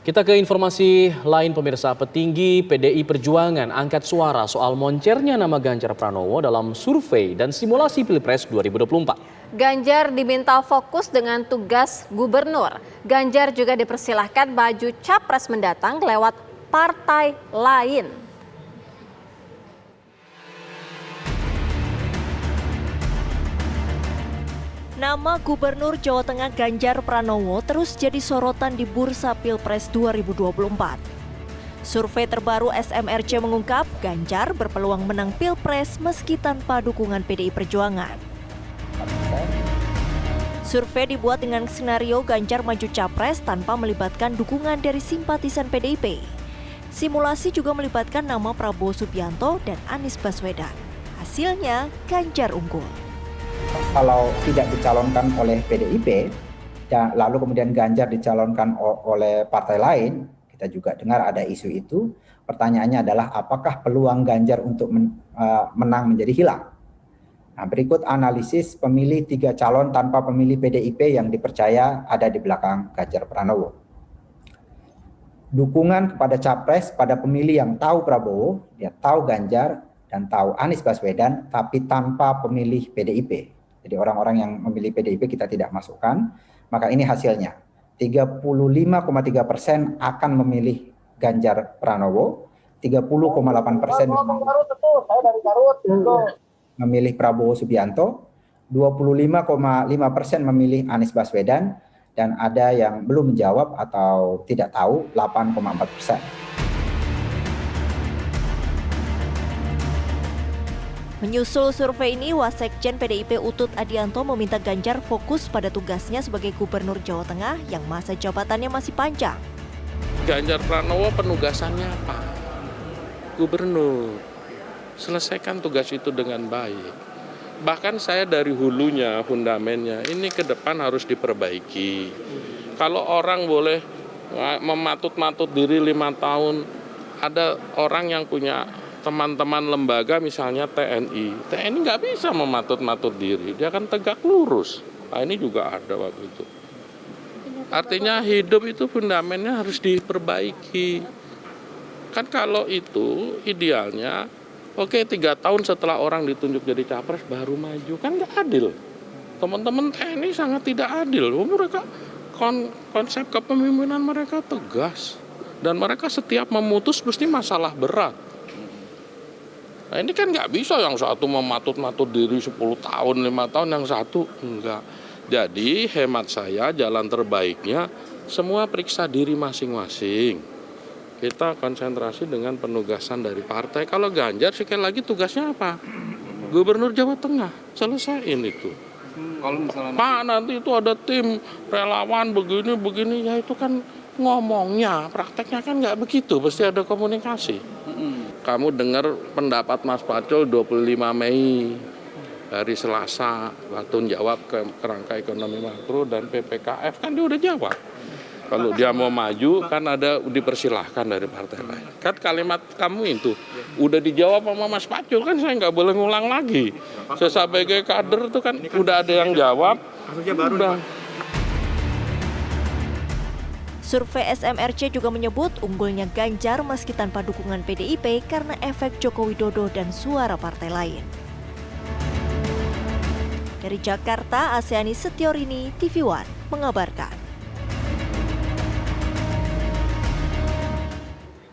Kita ke informasi lain pemirsa, petinggi PDI Perjuangan angkat suara soal moncernya nama Ganjar Pranowo dalam survei dan simulasi Pilpres 2024. Ganjar diminta fokus dengan tugas gubernur. Ganjar juga dipersilahkan maju capres mendatang lewat partai lain. Nama Gubernur Jawa Tengah Ganjar Pranowo terus jadi sorotan di bursa Pilpres 2024. Survei terbaru SMRC mengungkap Ganjar berpeluang menang Pilpres meski tanpa dukungan PDI Perjuangan. Survei dibuat dengan skenario Ganjar maju capres tanpa melibatkan dukungan dari simpatisan PDIP. Simulasi juga melibatkan nama Prabowo Subianto dan Anies Baswedan. Hasilnya Ganjar unggul. Kalau tidak dicalonkan oleh PDIP, dan lalu kemudian Ganjar dicalonkan oleh partai lain, kita juga dengar ada isu itu. Pertanyaannya adalah apakah peluang Ganjar untuk menang menjadi hilang? Nah, berikut analisis pemilih 3 calon tanpa pemilih PDIP yang dipercaya ada di belakang Ganjar Pranowo. Dukungan kepada capres pada pemilih yang tahu Prabowo, dia tahu Ganjar, dan tahu Anies Baswedan, tapi tanpa pemilih PDIP. Jadi orang-orang yang memilih PDIP kita tidak masukkan, maka ini hasilnya. 35,3% akan memilih Ganjar Pranowo, 30,8% memilih Prabowo Subianto, 25,5% memilih Anies Baswedan, dan ada yang belum menjawab atau tidak tahu 8,4%. Menyusul survei ini, Wasekjen PDIP Utut Adianto meminta Ganjar fokus pada tugasnya sebagai Gubernur Jawa Tengah yang masa jabatannya masih panjang. Ganjar Pranowo penugasannya apa? Gubernur. Selesaikan tugas itu dengan baik. Bahkan saya dari hulunya, fundamennya, ini ke depan harus diperbaiki. Kalau orang boleh mematut-matut diri 5 tahun, ada orang yang punya teman-teman lembaga misalnya TNI nggak bisa mematut-matut diri, dia kan tegak lurus. Nah, ini juga ada waktu itu. Artinya hidup itu fundamennya harus diperbaiki. Kan kalau itu idealnya, oke 3 tahun setelah orang ditunjuk jadi capres baru maju, kan nggak adil. Teman-teman TNI sangat tidak adil. Mereka konsep kepemimpinan mereka tegas dan mereka setiap memutus mesti masalah berat. Nah, ini kan nggak bisa yang satu mematut-matut diri 10 tahun, 5 tahun, yang satu enggak. Jadi hemat saya jalan terbaiknya semua periksa diri masing-masing. Kita konsentrasi dengan penugasan dari partai. Kalau Ganjar sekali lagi tugasnya apa? Gubernur Jawa Tengah, selesaiin itu. Kalau misalnya Pak, nanti itu ada tim relawan begini, ya itu kan ngomongnya, prakteknya kan nggak begitu, pasti ada komunikasi. Kamu dengar pendapat Mas Pacul 25 Mei hari Selasa waktu jawab ke kerangka ekonomi makro dan PPKF, kan dia udah jawab. Kalau dia mau maju kan ada dipersilahkan dari partai lain. Kan kalimat kamu itu udah dijawab sama Mas Pacul, kan saya nggak boleh ngulang lagi. Saya sebagai kader itu kan udah ada yang jawab. Udah. Survei SMRC juga menyebut unggulnya Ganjar meski tanpa dukungan PDIP karena efek Joko Widodo dan suara partai lain. Dari Jakarta, Aseani Setiorini, TV One mengabarkan.